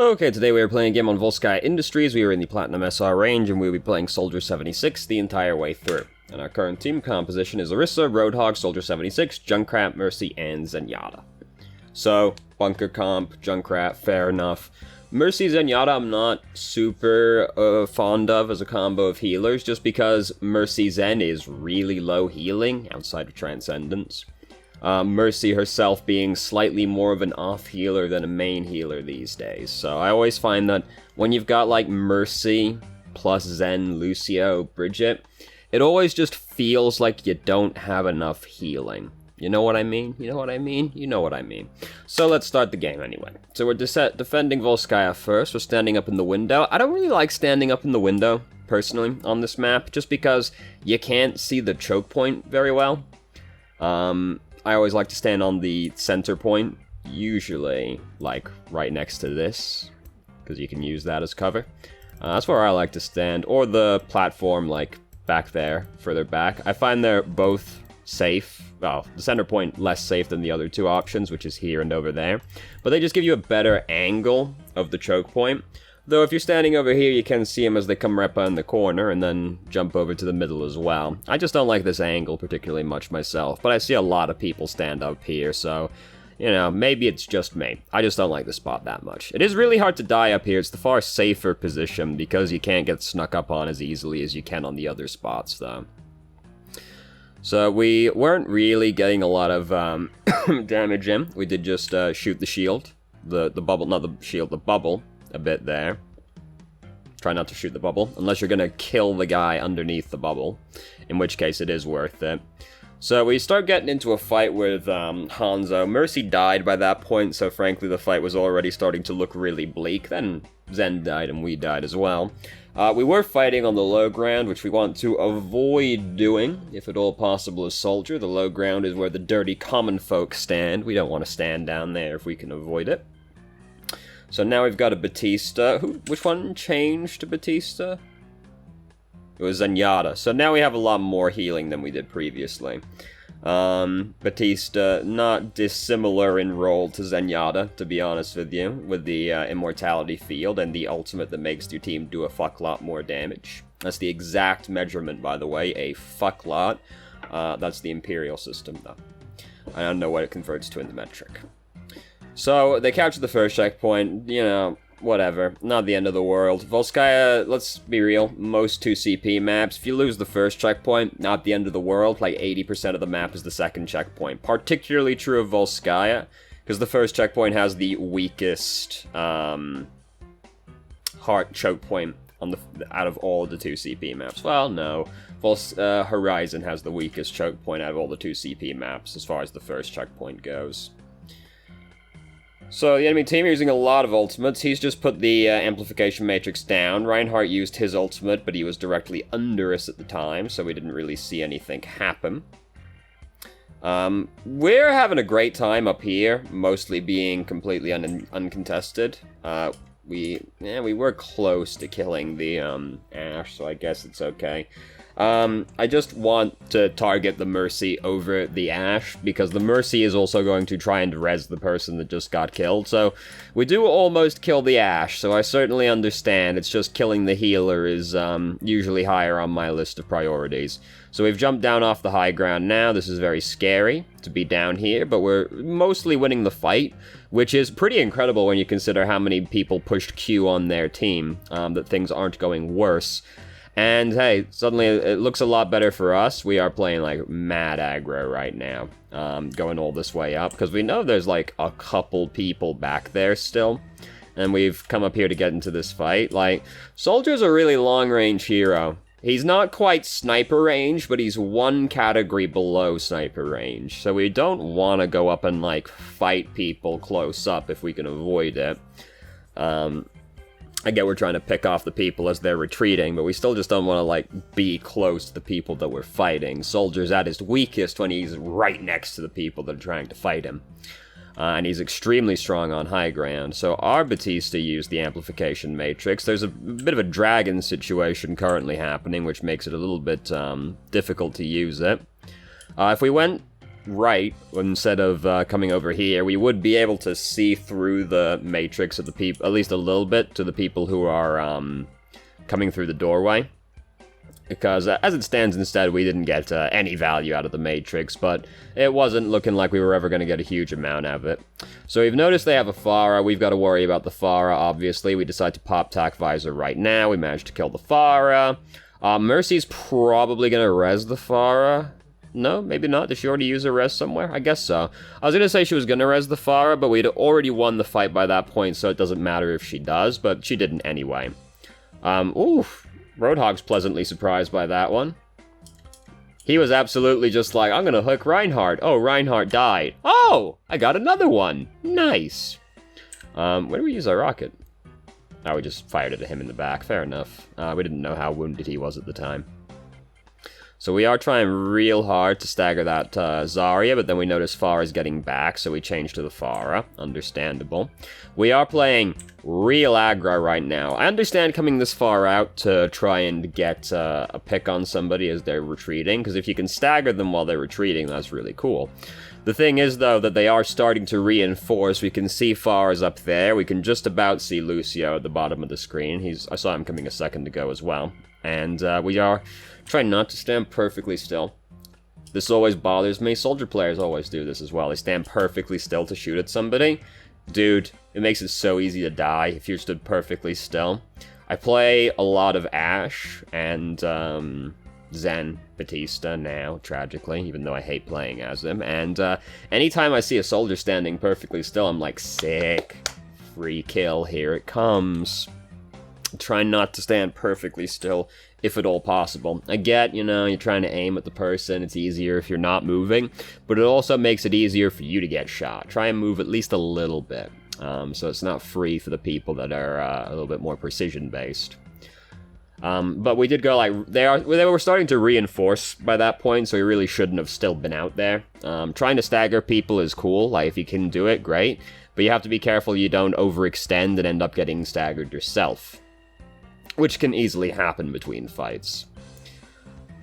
Okay, today we are playing a game on Volskaya Industries. We are in the Platinum SR range, and we'll be playing Soldier 76 the entire way through. And our current team composition is Orisa, Roadhog, Soldier 76, Junkrat, Mercy, and Zenyatta. So, bunker comp, Junkrat, fair enough. Mercy, Zenyatta I'm not super fond of as a combo of healers, just because Mercy Zen is really low healing outside of Transcendence. Mercy herself being slightly more of an off healer than a main healer these days. So I always find that when you've got like Mercy plus Zen, Lucio, Bridget, it always just feels like you don't have enough healing. You know what I mean? You know what I mean? You know what I mean. So let's start the game anyway. So we're defending Volskaya first. We're standing up in the window. I don't really like standing up in the window, personally, on this map, just because you can't see the choke point very well. I always like to stand on the center point, usually, like, right next to this, because you can use that as cover. That's where I like to stand, or the platform, like, back there, further back. I find they're both safe. Well, the center point less safe than the other two options, which is here and over there. But they just give you a better angle of the choke point. Though if you're standing over here, you can see them as they come right behind the corner and then jump over to the middle as well. I just don't like this angle particularly much myself, but I see a lot of people stand up here, so, you know, maybe it's just me. I just don't like the spot that much. It is really hard to die up here. It's the far safer position because you can't get snuck up on as easily as you can on the other spots, though. So we weren't really getting a lot of damage in. We did just shoot the shield, the bubble, not the shield, the bubble. A bit there. Try not to shoot the bubble, unless you're gonna kill the guy underneath the bubble, in which case it is worth it. So we start getting into a fight with Hanzo. Mercy died by that point, so frankly the fight was already starting to look really bleak. Then Zen died and we died as well. We were fighting on the low ground, which we want to avoid doing, if at all possible as Soldier. The low ground is where the dirty common folk stand. We don't want to stand down there if we can avoid it. So now we've got a Batista. Which one changed to Batista? It was Zenyatta. So now we have a lot more healing than we did previously. Batista, not dissimilar in role to Zenyatta, to be honest with you, with the immortality field and the ultimate that makes your team do a fuck lot more damage. That's the exact measurement, by the way, a fuck lot. That's the Imperial system, though. I don't know what it converts to in the metric. So, they captured the first checkpoint, you know, whatever, not the end of the world. Volskaya, let's be real, most 2CP maps, if you lose the first checkpoint, not the end of the world, like 80% of the map is the second checkpoint. Particularly true of Volskaya, because the first checkpoint has the weakest heart choke point on out of all of the 2CP maps. Well, no, Horizon has the weakest choke point out of all the 2CP maps, as far as the first checkpoint goes. So the enemy team are using a lot of ultimates. He's just put the amplification matrix down. Reinhardt used his ultimate, but he was directly under us at the time, so we didn't really see anything happen. We're having a great time up here, mostly being completely uncontested. We were close to killing the Ash, so I guess it's okay. I just want to target the Mercy over the Ash, because the Mercy is also going to try and res the person that just got killed, so we do almost kill the Ash, so I certainly understand. It's just killing the healer is usually higher on my list of priorities. So we've jumped down off the high ground now. This is very scary to be down here, but we're mostly winning the fight, which is pretty incredible when you consider how many people pushed Q on their team, that things aren't going worse. And hey, suddenly it looks a lot better for us. We are playing like mad aggro right now, going all this way up, because we know there's like a couple people back there still, and we've come up here to get into this fight. Like, Soldier's a really long-range hero. He's not quite sniper range, but he's one category below sniper range, so we don't want to go up and like fight people close up if we can avoid it. I get we're trying to pick off the people as they're retreating, but we still just don't want to, like, be close to the people that we're fighting. Soldier's at his weakest when he's right next to the people that are trying to fight him. And he's extremely strong on high ground. So our Batista used the amplification matrix. There's a bit of a dragon situation currently happening, which makes it a little bit difficult to use it. If we went right, instead of coming over here, we would be able to see through the matrix of the people, at least a little bit, to the people who are coming through the doorway. Because as it stands instead, we didn't get any value out of the matrix, but it wasn't looking like we were ever going to get a huge amount out of it. So we've noticed they have a Farah. We've got to worry about the Farah, obviously. We decide to pop Tac Visor right now. We managed to kill the Farah. Mercy's probably going to res the Farah. No, maybe not. Did she already use a res somewhere? I guess so. I was going to say she was going to res the Farah, but we'd already won the fight by that point, so it doesn't matter if she does, but she didn't anyway. Oof. Roadhog's pleasantly surprised by that one. He was absolutely just like, I'm gonna hook Reinhardt. Oh, Reinhardt died. Oh, I got another one. Nice. Where do we use our rocket? Oh, we just fired it at him in the back. Fair enough. We didn't know how wounded he was at the time. So we are trying real hard to stagger that Zarya, but then we notice Farah's getting back, so we change to the Farah. Understandable. We are playing real aggro right now. I understand coming this far out to try and get a pick on somebody as they're retreating, because if you can stagger them while they're retreating, that's really cool. The thing is, though, that they are starting to reinforce. We can see Farah's up there. We can just about see Lucio at the bottom of the screen. I saw him coming a second ago as well. And we are trying not to stand perfectly still. This always bothers me. Soldier players always do this as well. They stand perfectly still to shoot at somebody. Dude, it makes it so easy to die if you're stood perfectly still. I play a lot of Ashe and Zen Batista now, tragically, even though I hate playing as them. And anytime I see a soldier standing perfectly still, I'm like, sick. Free kill, here it comes. Try not to stand perfectly still, if at all possible. I get, you're trying to aim at the person, it's easier if you're not moving, but it also makes it easier for you to get shot. Try and move at least a little bit, so it's not free for the people that are a little bit more precision-based. But we did go, they were starting to reinforce by that point, so we really shouldn't have still been out there. Trying to stagger people is cool, if you can do it, great, but you have to be careful you don't overextend and end up getting staggered yourself, which can easily happen between fights.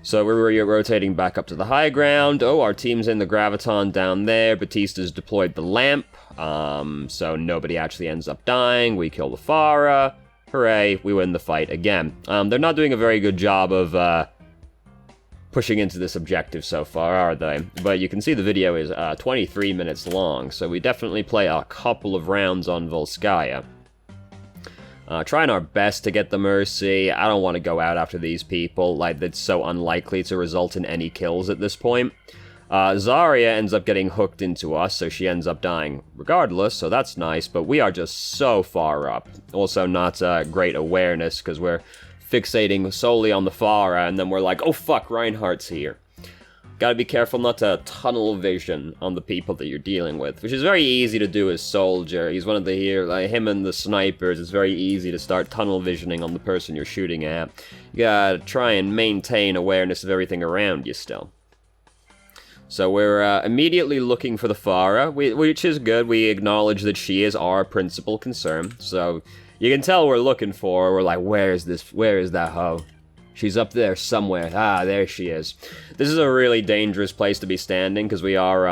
So we're rotating back up to the high ground. Oh, our team's in the Graviton down there. Batista's deployed the lamp, so nobody actually ends up dying. We kill the Farah. Hooray, we win the fight again. They're not doing a very good job of pushing into this objective so far, are they? But you can see the video is 23 minutes long, so we definitely play a couple of rounds on Volskaya. Trying our best to get the Mercy. I don't want to go out after these people. That's so unlikely to result in any kills at this point. Zarya ends up getting hooked into us, so she ends up dying regardless, so that's nice, but we are just so far up. Also not great awareness, because we're fixating solely on the Farah, and then we're like, oh fuck, Reinhardt's here. Gotta be careful not to tunnel vision on the people that you're dealing with, which is very easy to do as Soldier. He's one of the him and the snipers, it's very easy to start tunnel visioning on the person you're shooting at. You gotta try and maintain awareness of everything around you still. So we're immediately looking for the Farah, which is good. We acknowledge that she is our principal concern, so you can tell we're looking for her. We're like, where is that hoe? She's up there somewhere. Ah, there she is. This is a really dangerous place to be standing, because we are,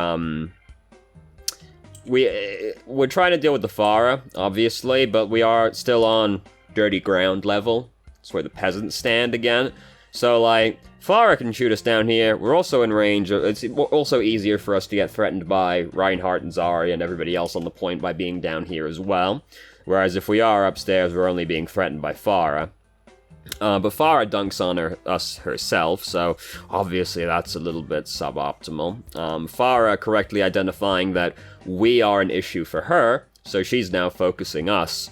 we're trying to deal with the Farah, obviously, but we are still on dirty ground level. It's where the peasants stand again. So, Farah can shoot us down here. We're also in range. It's also easier for us to get threatened by Reinhardt and Zarya and everybody else on the point by being down here as well. Whereas if we are upstairs, we're only being threatened by Farah. But Farah dunks on us herself, so obviously that's a little bit suboptimal. Farah correctly identifying that we are an issue for her, so she's now focusing us.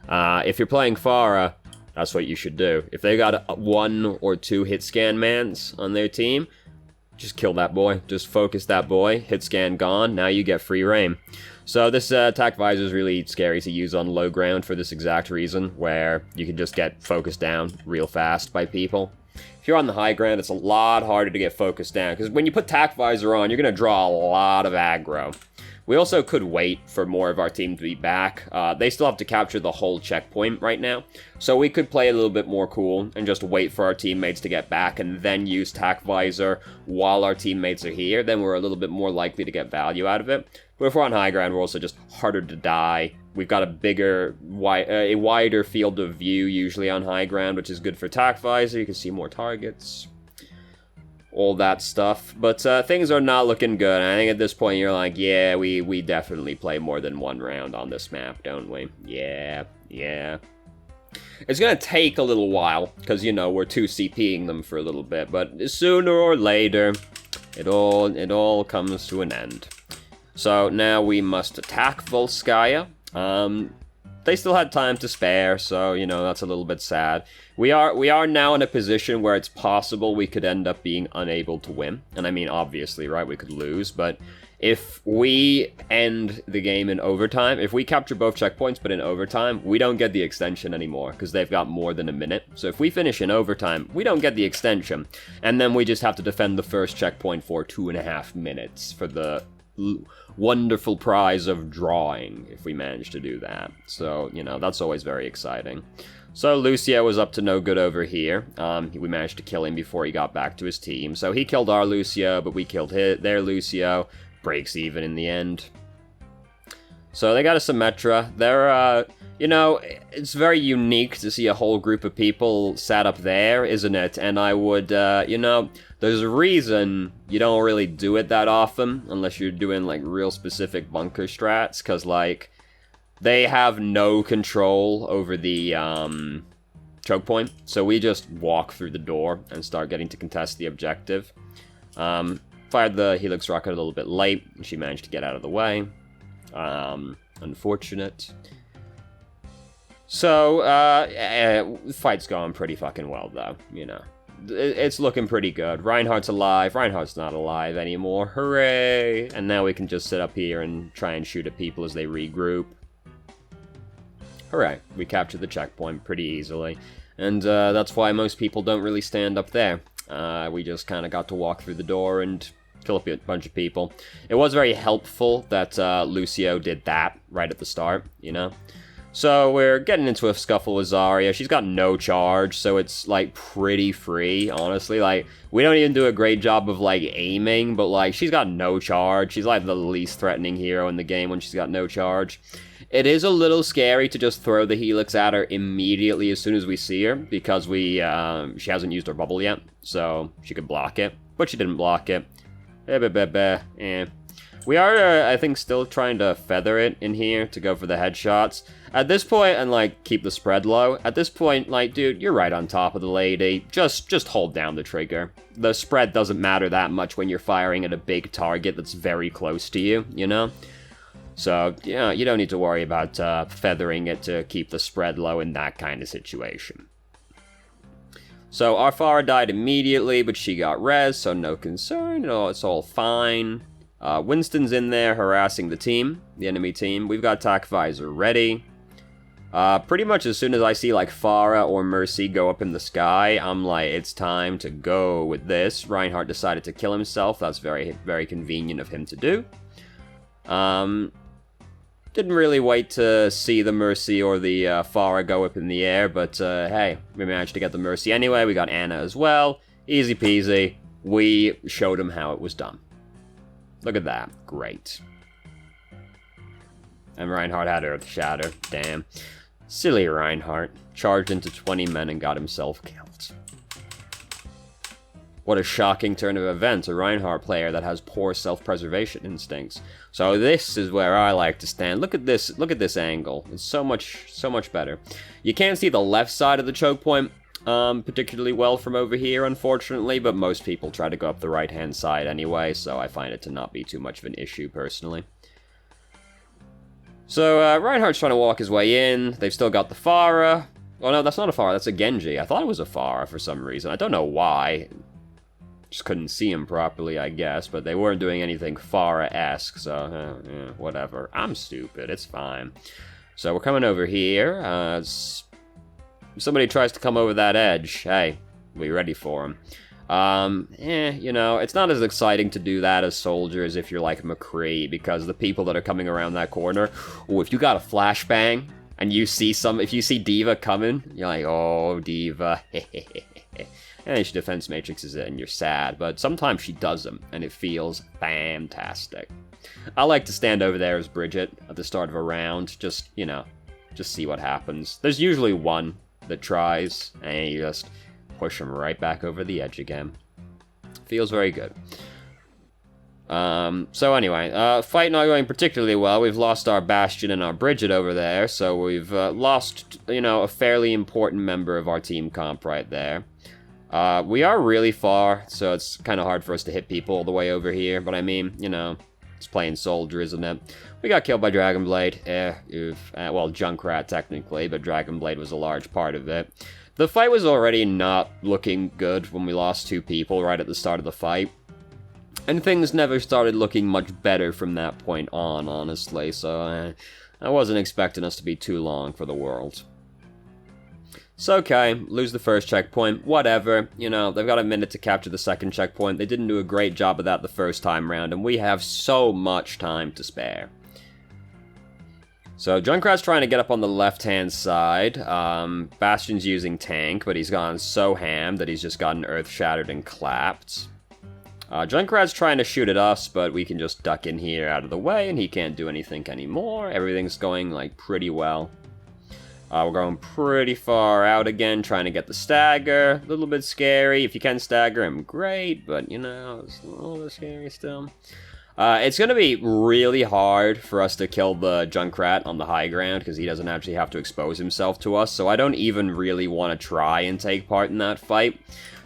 If you're playing Farah, that's what you should do. If they got 1 or 2 hit scan mans on their team, just kill that boy. Just focus that boy. Hit scan gone. Now you get free reign. So this attack visor is really scary to use on low ground for this exact reason, where you can just get focused down real fast by people. If you're on the high ground, it's a lot harder to get focused down, because when you put attack visor on, you're going to draw a lot of aggro. We also could wait for more of our team to be back. They still have to capture the whole checkpoint right now, so we could play a little bit more cool and just wait for our teammates to get back and then use attack visor while our teammates are here. Then we're a little bit more likely to get value out of it. But if we're on high ground, we're also just harder to die. We've got a wider field of view usually on high ground, which is good for attack visor. You can see more targets, all that stuff. But things are not looking good. I think at this point you're like, yeah, we definitely play more than one round on this map, don't we? Yeah. It's gonna take a little while, because, you know, we're 2CPing them for a little bit, but sooner or later, it all comes to an end. So now we must attack Volskaya. They still had time to spare, so, you know, that's a little bit sad. We are now in a position where it's possible we could end up being unable to win. And I mean, obviously, right, we could lose, but if we end the game in overtime, if we capture both checkpoints but in overtime, we don't get the extension anymore, because they've got more than a minute. So if we finish in overtime, we don't get the extension, and then we just have to defend the first checkpoint for 2.5 minutes for the wonderful prize of drawing, if we manage to do that. So, you know, that's always very exciting. So Lucio was up to no good over here. We managed to kill him before he got back to his team. So he killed our Lucio, but we killed their Lucio. Breaks even in the end. So they got a Symmetra. They're, you know, it's very unique to see a whole group of people sat up there, isn't it? And I would, you know, there's a reason you don't really do it that often, unless you're doing, like, real specific bunker strats, because, like, they have no control over the, choke point, so we just walk through the door and start getting to contest the objective. Fired the Helix rocket a little bit late, and she managed to get out of the way. Unfortunate. So, fight's going pretty fucking well, though, you know. It's looking pretty good. Reinhardt's alive. Reinhardt's not alive anymore. Hooray! And now we can just sit up here and try and shoot at people as they regroup. Hooray. We captured the checkpoint pretty easily. And that's why most people don't really stand up there. We just kind of got to walk through the door and kill a bunch of people. It was very helpful that Lucio did that right at the start, you know? So we're getting into a scuffle with Zarya. She's got no charge, so it's, like, pretty free, honestly. Like, we don't even do a great job of, like, aiming, but, like, she's got no charge. She's, like, the least threatening hero in the game when she's got no charge. It is a little scary to just throw the Helix at her immediately as soon as we see her, because she hasn't used her bubble yet, so she could block it. But she didn't block it. We are, I think, still trying to feather it in here to go for the headshots. At this point, and, like, keep the spread low, at this point, like, dude, you're right on top of the lady. Just hold down the trigger. The spread doesn't matter that much when you're firing at a big target that's very close to you, you know? So, yeah, you don't need to worry about feathering it to keep the spread low in that kind of situation. So, our Farah died immediately, but she got res, so no concern. It's all fine. Winston's in there harassing the enemy team. We've got attack visor ready. Pretty much as soon as I see, like, Farah or Mercy go up in the sky, I'm like, it's time to go with this. Reinhardt decided to kill himself. That's very, very convenient of him to do. Didn't really wait to see the Mercy or the Farah go up in the air, but hey, we managed to get the Mercy anyway. We got Anna as well. Easy peasy. We showed him how it was done. Look at that. Great. And Reinhardt had Earth Shatter. Damn. Silly Reinhardt. Charged into 20 men and got himself killed. What a shocking turn of events. A Reinhardt player that has poor self-preservation instincts. So this is where I like to stand. Look at this. Look at this angle. It's so much better. You can't see the left side of the choke point particularly well from over here, unfortunately, but most people try to go up the right-hand side anyway, so I find it to not be too much of an issue, personally. So, Reinhardt's trying to walk his way in. They've still got the Farah. Oh, no, that's not a Farah. That's a Genji. I thought it was a Farah for some reason. I don't know why. just couldn't see them properly, I guess, but they weren't doing anything Pharah-esque, so, yeah, whatever. I'm stupid, it's fine. So we're coming over here. If somebody tries to come over that edge, hey, be ready for him. You know, it's not as exciting to do that as soldiers if you're like McCree, because the people that are coming around that corner, oh, if you got a flashbang, and you see if you see D.Va coming, you're like, oh, D.Va, and she defense matrixes it, and you're sad, but sometimes she does them, and it feels fantastic. I like to stand over there as Bridget at the start of a round, just, you know, just see what happens. There's usually one that tries, and you just push them right back over the edge again. Feels very good. So anyway, fight not going particularly well. We've lost our Bastion and our Bridget over there, so we've lost, you know, a fairly important member of our team comp right there. We are really far, so it's kind of hard for us to hit people all the way over here, but I mean, you know, it's playing soldier, isn't it? We got killed by Dragonblade. Well, Junkrat technically, but Dragonblade was a large part of it. The fight was already not looking good when we lost 2 people right at the start of the fight. And things never started looking much better from that point on, honestly, so I wasn't expecting us to be too long for the world. So okay, lose the first checkpoint, whatever, you know, they've got a minute to capture the second checkpoint. They didn't do a great job of that the first time round, and we have so much time to spare. So Junkrat's trying to get up on the left-hand side. Bastion's using tank, but he's gone so ham that he's just gotten earth-shattered and clapped. Junkrat's trying to shoot at us, but we can just duck in here out of the way, and he can't do anything anymore. Everything's going, like, pretty well. We're going pretty far out again, trying to get the stagger. A little bit scary. If you can stagger him, great, but, you know, it's a little bit scary still. It's going to be really hard for us to kill the Junkrat on the high ground, because he doesn't actually have to expose himself to us, so I don't even really want to try and take part in that fight.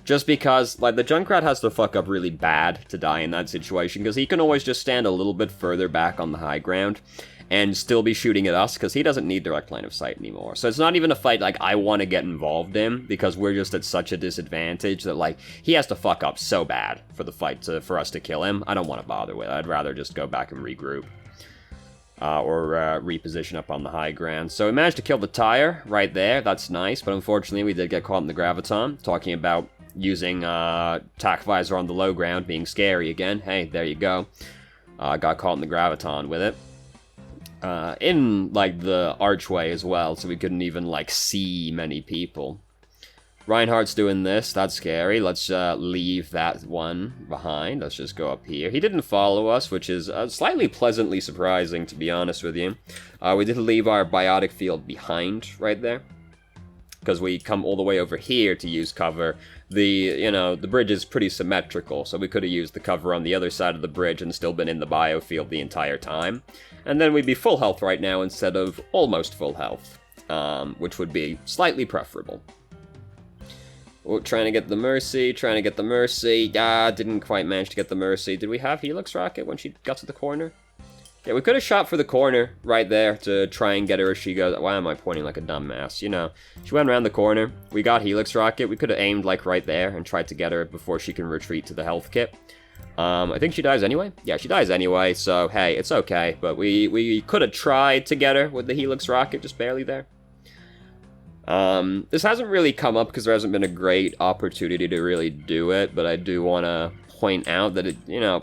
Just because, like, the Junkrat has to fuck up really bad to die in that situation, because he can always just stand a little bit further back on the high ground and still be shooting at us, because he doesn't need direct line of sight anymore. So it's not even a fight, like, I want to get involved in, because we're just at such a disadvantage that, like, he has to fuck up so bad for the fight for us to kill him. I don't want to bother with it. I'd rather just go back and regroup. Or reposition up on the high ground. So we managed to kill the tire right there. That's nice, but unfortunately we did get caught in the graviton. Talking about using tack visor on the low ground being scary again. Hey, there you go. Got caught in the graviton with it. In, like, the archway as well, so we couldn't even, like, see many people. Reinhardt's doing this. That's scary. Let's leave that one behind. Let's just go up here. He didn't follow us, which is slightly pleasantly surprising, to be honest with you. We did leave our biotic field behind right there, because we come all the way over here to use cover. The bridge is pretty symmetrical, so we could have used the cover on the other side of the bridge and still been in the biofield the entire time. And then we'd be full health right now instead of almost full health, which would be slightly preferable. We're trying to get the Mercy, didn't quite manage to get the Mercy. Did we have Helix Rocket when she got to the corner? Yeah, we could have shot for the corner right there to try and get her as she goes. Why am I pointing like a dumbass? You know, she went around the corner. We got Helix Rocket. We could have aimed, like, right there and tried to get her before she can retreat to the health kit. I think she dies anyway. Yeah, she dies anyway, so, hey, it's okay. But we could have tried to get her with the Helix Rocket, just barely there. This hasn't really come up because there hasn't been a great opportunity to really do it, but I do want to point out that,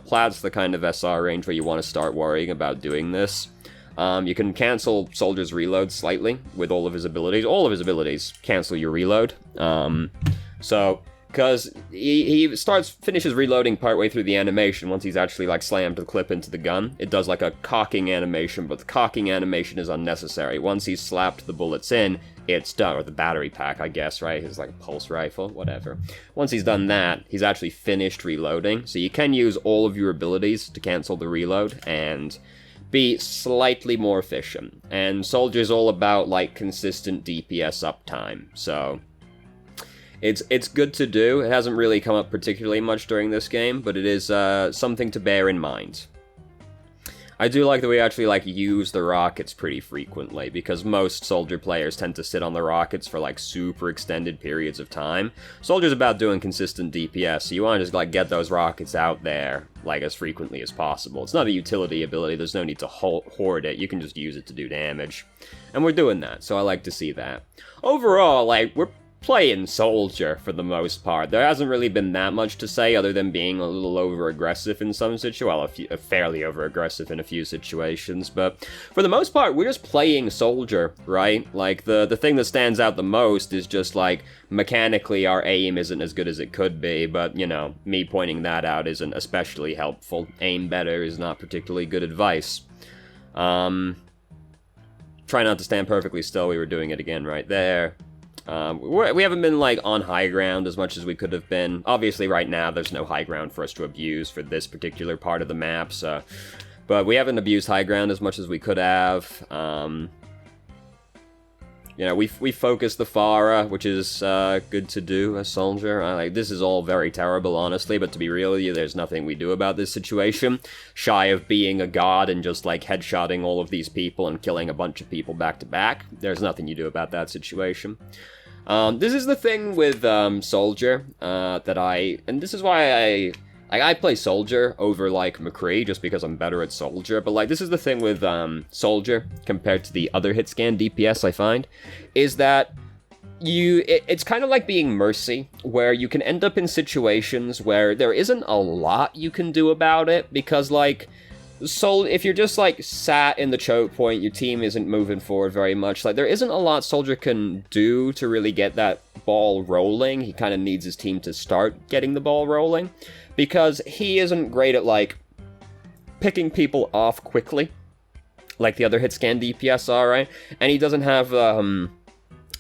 Plaid's the kind of SR range where you want to start worrying about doing this. You can cancel Soldier's reload slightly with all of his abilities. All of his abilities cancel your reload. Because he finishes reloading partway through the animation once he's actually, like, slammed the clip into the gun. It does, like, a cocking animation, but the cocking animation is unnecessary. Once he's slapped the bullets in, it's done. Or the battery pack, I guess, right? It's like a pulse rifle, whatever. Once he's done that, he's actually finished reloading. So you can use all of your abilities to cancel the reload and be slightly more efficient. And Soldier's all about, like, consistent DPS uptime, so it's good to do. It hasn't really come up particularly much during this game, but it is something to bear in mind. I do like that we actually, like, use the rockets pretty frequently, because most Soldier players tend to sit on the rockets for, like, super extended periods of time. Soldier's about doing consistent DPS, so you want to just, like, get those rockets out there, like, as frequently as possible. It's not a utility ability, there's no need to hoard it, you can just use it to do damage. And we're doing that, so I like to see that. Overall, like, we're playing Soldier for the most part. There hasn't really been that much to say other than being a little over-aggressive in some situations, well, fairly over-aggressive in a few situations, but for the most part, we're just playing Soldier, right? Like, the thing that stands out the most is just, like, mechanically our aim isn't as good as it could be, but, you know, me pointing that out isn't especially helpful. Aim better is not particularly good advice. Try not to stand perfectly still, we were doing it again right there. We haven't been, like, on high ground as much as we could have been. Obviously, right now, there's no high ground for us to abuse for this particular part of the map, so... But we haven't abused high ground as much as we could have. You know, we focused the Pharah, which is good to do as Soldier. Like, this is all very terrible, honestly, but to be real with you, there's nothing we do about this situation. Shy of being a god and just, like, headshotting all of these people and killing a bunch of people back to back. There's nothing you do about that situation. This is the thing with Soldier and this is why I play Soldier over, like, McCree, just because I'm better at Soldier, but, like, this is the thing with Soldier compared to the other hit scan DPS I find, is that it's kind of like being Mercy, where you can end up in situations where there isn't a lot you can do about it, because, like, if you're just, like, sat in the choke point, your team isn't moving forward very much, like, there isn't a lot Soldier can do to really get that ball rolling. He kind of needs his team to start getting the ball rolling, because he isn't great at, like, picking people off quickly, like the other hit scan DPS are, right? And he doesn't have,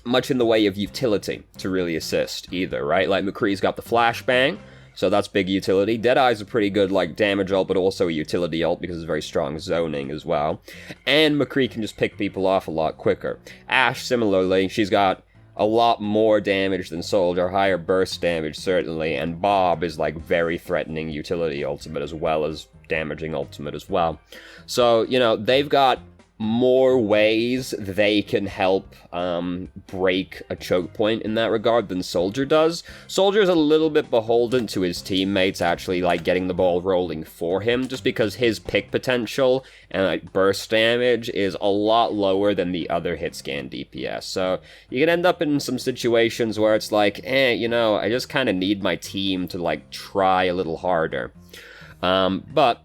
much in the way of utility to really assist either, right? Like, McCree's got the flashbang, so that's big utility. Deadeye's a pretty good, like, damage ult, but also a utility ult because it's very strong zoning as well. And McCree can just pick people off a lot quicker. Ashe, similarly, she's got a lot more damage than Soldier, higher burst damage, certainly, and Bob is, like, very threatening utility ultimate as well as damaging ultimate as well. So, you know, they've got more ways they can help break a choke point in that regard than Soldier does. Soldier's a little bit beholden to his teammates actually, like, getting the ball rolling for him, just because his pick potential and, like, burst damage is a lot lower than the other hit scan DPS. So you can end up in some situations where it's like, you know, I just kind of need my team to, like, try a little harder. But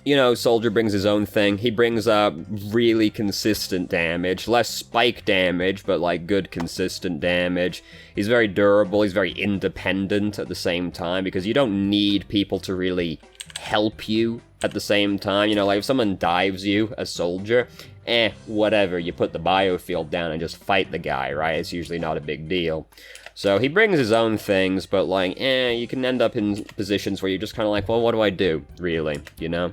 you know, Soldier brings his own thing. He brings really consistent damage. Less spike damage, but, like, good consistent damage. He's very durable. He's very independent at the same time, because you don't need people to really help you at the same time. You know, like, if someone dives you, a Soldier, whatever. You put the biofield down and just fight the guy, right? It's usually not a big deal. So he brings his own things, but, like, you can end up in positions where you're just kind of like, well, what do I do, really, you know?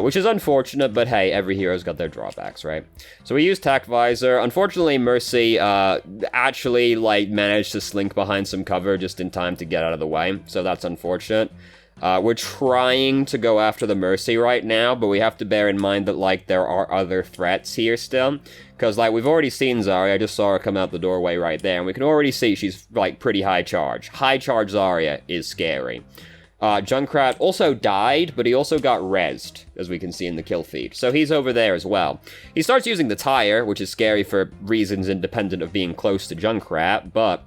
Which is unfortunate, but hey, every hero's got their drawbacks, right? So we use Tac Visor. Unfortunately, Mercy actually, like, managed to slink behind some cover just in time to get out of the way, so that's unfortunate. We're trying to go after the Mercy right now, but we have to bear in mind that, like, there are other threats here still. Because, like, we've already seen Zarya. I just saw her come out the doorway right there, and we can already see she's, like, pretty high charge. High charge Zarya is scary. Junkrat also died, but he also got rezzed, as we can see in the kill feed. So he's over there as well. He starts using the tire, which is scary for reasons independent of being close to Junkrat, but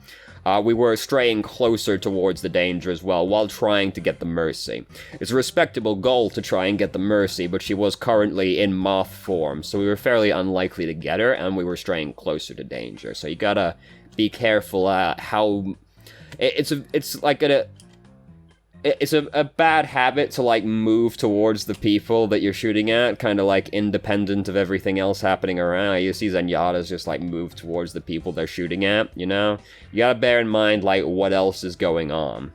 we were straying closer towards the danger as well, while trying to get the Mercy. It's a respectable goal to try and get the Mercy, but she was currently in moth form, so we were fairly unlikely to get her, and we were straying closer to danger. So you gotta be careful how... It's a bad habit to, like, move towards the people that you're shooting at, kind of, like, independent of everything else happening around. You see Zenyatta's just, like, move towards the people they're shooting at, you know? You gotta bear in mind, like, what else is going on.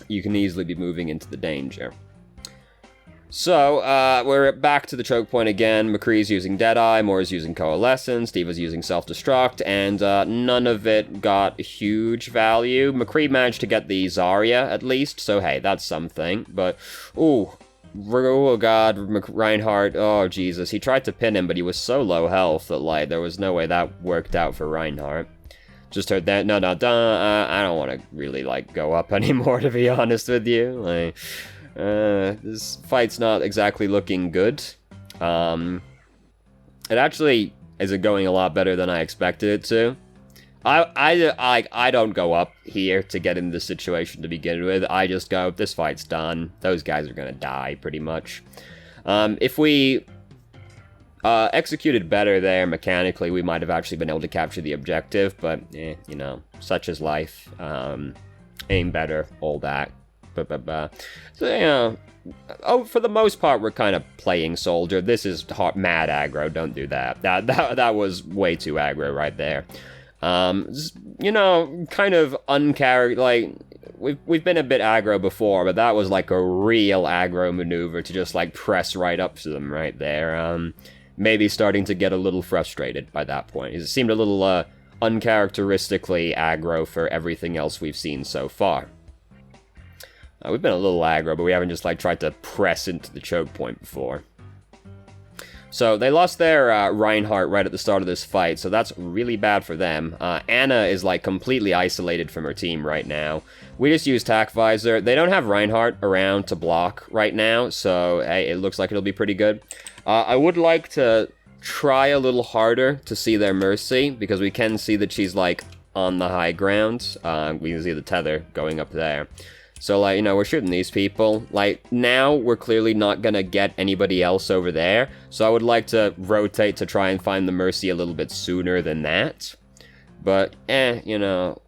You can easily be moving into the danger. So, we're back to the choke point again. McCree's using Deadeye, Moore's using Coalescence, Diva's using Self-Destruct, and none of it got huge value. McCree managed to get the Zarya, at least, so hey, that's something. But, ooh, Oh god, Reinhardt, oh Jesus. He tried to pin him, but he was so low health that, like, there was no way that worked out for Reinhardt. Just heard that, no, I don't want to really, like, go up anymore, to be honest with you. Like, this fight's not exactly looking good. It actually isn't going a lot better than I expected it to. I don't go up here to get in this situation to begin with. I just go, this fight's done. Those guys are gonna die, pretty much. If we executed better there mechanically, we might have actually been able to capture the objective, but, you know, such is life. Aim better, all that. So, you know, for the most part, we're kind of playing soldier. This is mad aggro, don't do that. That was way too aggro right there. You know, kind of like, we've been a bit aggro before, but that was like a real aggro maneuver to just, like, press right up to them right there. Maybe starting to get a little frustrated by that point. It seemed a little, uncharacteristically aggro for everything else we've seen so far. We've been a little aggro, but we haven't just, like, tried to press into the choke point before. So, they lost their Reinhardt right at the start of this fight, so that's really bad for them. Anna is, like, completely isolated from her team right now. We just used Tac Visor. They don't have Reinhardt around to block right now, so hey, it looks like it'll be pretty good. I would like to try a little harder to see their Mercy, because we can see that she's, like, on the high ground. We can see the tether going up there. So, like, you know, we're shooting these people. Like, now we're clearly not gonna get anybody else over there, so I would like to rotate to try and find the Mercy a little bit sooner than that. But, you know,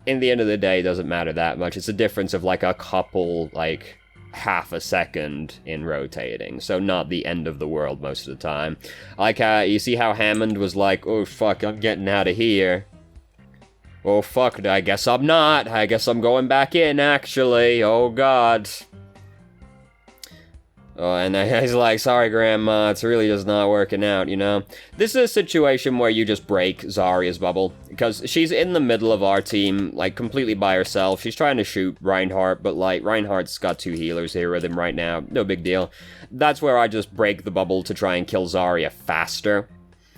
in the end of the day, it doesn't matter that much. It's a difference of, like, a couple, like, half a second in rotating, so not the end of the world most of the time. Like, you see how Hammond was like, oh, fuck, I'm getting out of here. Oh, fuck, I guess I'm not. I guess I'm going back in, actually. Oh, God. Oh, and he's like, sorry, Grandma, it's really just not working out, you know? This is a situation where you just break Zarya's bubble, because she's in the middle of our team, like, completely by herself. She's trying to shoot Reinhardt, but, like, Reinhardt's got 2 healers here with him right now. No big deal. That's where I just break the bubble to try and kill Zarya faster.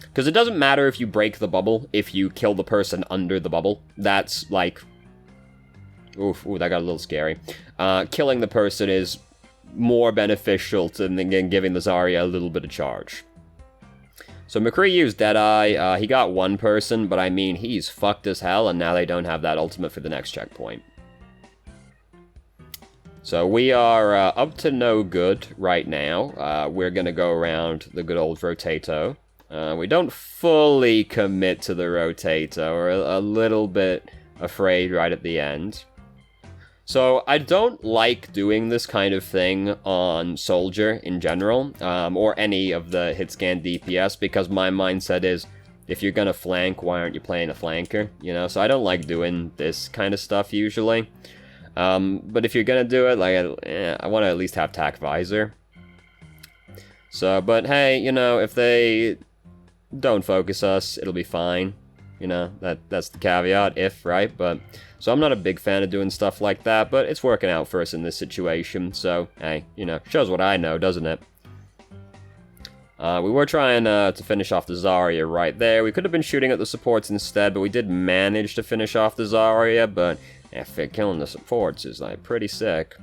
Because it doesn't matter if you break the bubble, if you kill the person under the bubble. That's, like... Ooh, that got a little scary. Killing the person is more beneficial than giving the Zarya a little bit of charge. So McCree used Deadeye. He got 1 person, but I mean, he's fucked as hell, and now they don't have that ultimate for the next checkpoint. So we are up to no good right now. We're gonna go around the good old Rotato. We don't fully commit to the Rotato. We're a little bit afraid right at the end. So I don't like doing this kind of thing on Soldier in general, or any of the hitscan DPS, because my mindset is, if you're gonna flank, why aren't you playing a flanker, you know? So I don't like doing this kind of stuff usually. But if you're gonna do it, like, I want to at least have Tac Visor. So, but hey, you know, if they don't focus us, it'll be fine. You know, that's the caveat, if, right? But, so I'm not a big fan of doing stuff like that, but it's working out for us in this situation, so, hey, you know, shows what I know, doesn't it? We were trying to finish off the Zarya right there. We could have been shooting at the supports instead, but we did manage to finish off the Zarya, but killing the supports is, like, pretty sick.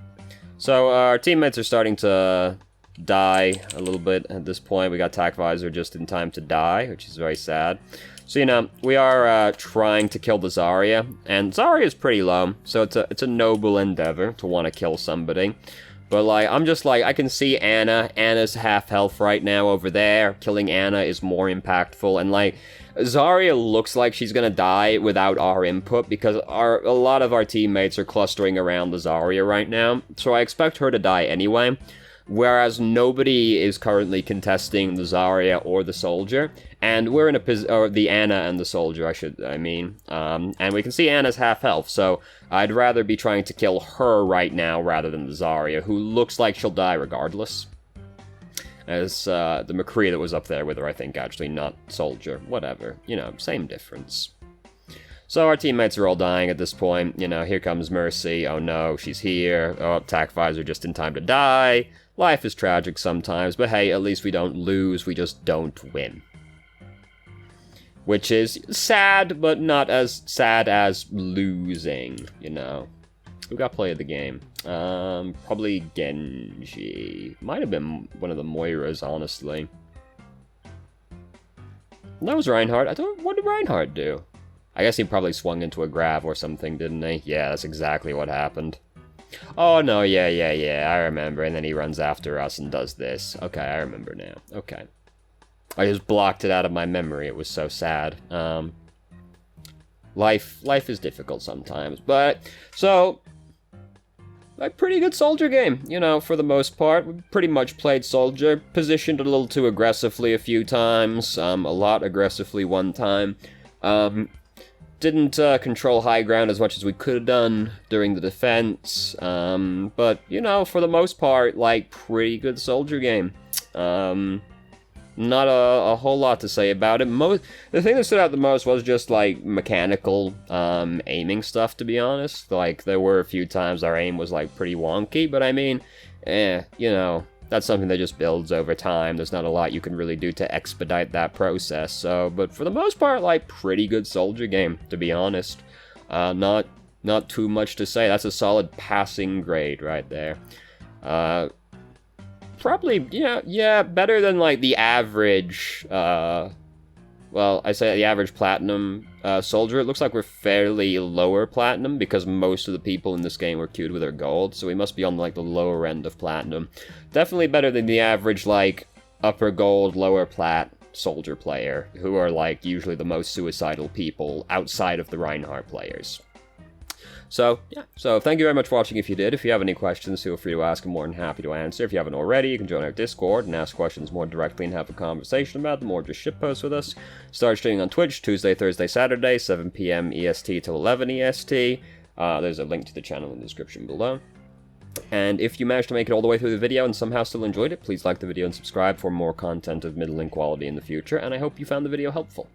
So, our teammates are starting to die a little bit at this point. We got Tac Visor just in time to die, which is very sad. So, you know, we are trying to kill the Zarya, and Zarya is pretty low, so it's a noble endeavor to want to kill somebody. But, like, I'm just like, I can see Anna. Anna's half health right now over there. Killing Anna is more impactful, and, like, Zarya looks like she's gonna die without our input, because a lot of our teammates are clustering around the Zarya right now, so I expect her to die anyway. Whereas nobody is currently contesting the Zarya or the Soldier, and we're in a or the Anna and the Soldier, I mean, and we can see Anna's half health, so I'd rather be trying to kill her right now rather than the Zarya, who looks like she'll die regardless. As the McCree that was up there with her, I think, actually, not Soldier, whatever, you know, same difference. So our teammates are all dying at this point. You know, here comes Mercy. Oh no, she's here. Oh, attack visor just in time to die. Life is tragic sometimes, but hey, at least we don't lose, we just don't win. Which is sad, but not as sad as losing, you know. Who got play of the game? Probably Genji. Might have been one of the Moiras, honestly. That was Reinhardt. What did Reinhardt do? I guess he probably swung into a grav or something, didn't he? Yeah, that's exactly what happened. Oh, no, yeah, I remember. And then he runs after us and does this. Okay, I remember now. Okay. I just blocked it out of my memory. It was so sad. Life is difficult sometimes. But, so, a pretty good Soldier game, you know, for the most part. We pretty much played Soldier, positioned a little too aggressively a few times, a lot aggressively one time. Didn't control high ground as much as we could have done during the defense, but, you know, for the most part, like, pretty good Soldier game. Not a whole lot to say about it. The thing that stood out the most was just, like, mechanical aiming stuff, to be honest. Like, there were a few times our aim was, like, pretty wonky, but I mean, you know, that's something that just builds over time. There's not a lot you can really do to expedite that process. So, but for the most part, like, pretty good Soldier game, to be honest. Not too much to say. That's a solid passing grade right there. Probably, yeah, better than, like, the average, well, I say the average Platinum Soldier. It looks like we're fairly lower Platinum, because most of the people in this game were queued with their Gold, so we must be on, like, the lower end of Platinum. Definitely better than the average, like, upper Gold, lower Plat Soldier player, who are, like, usually the most suicidal people outside of the Reinhardt players. So, yeah. So, thank you very much for watching if you did. If you have any questions, feel free to ask. I'm more than happy to answer. If you haven't already, you can join our Discord and ask questions more directly and have a conversation about them, or just shitpost with us. Start streaming on Twitch Tuesday, Thursday, Saturday, 7 p.m. EST to 11 EST. There's a link to the channel in the description below. And if you managed to make it all the way through the video and somehow still enjoyed it, please like the video and subscribe for more content of middling quality in the future, and I hope you found the video helpful.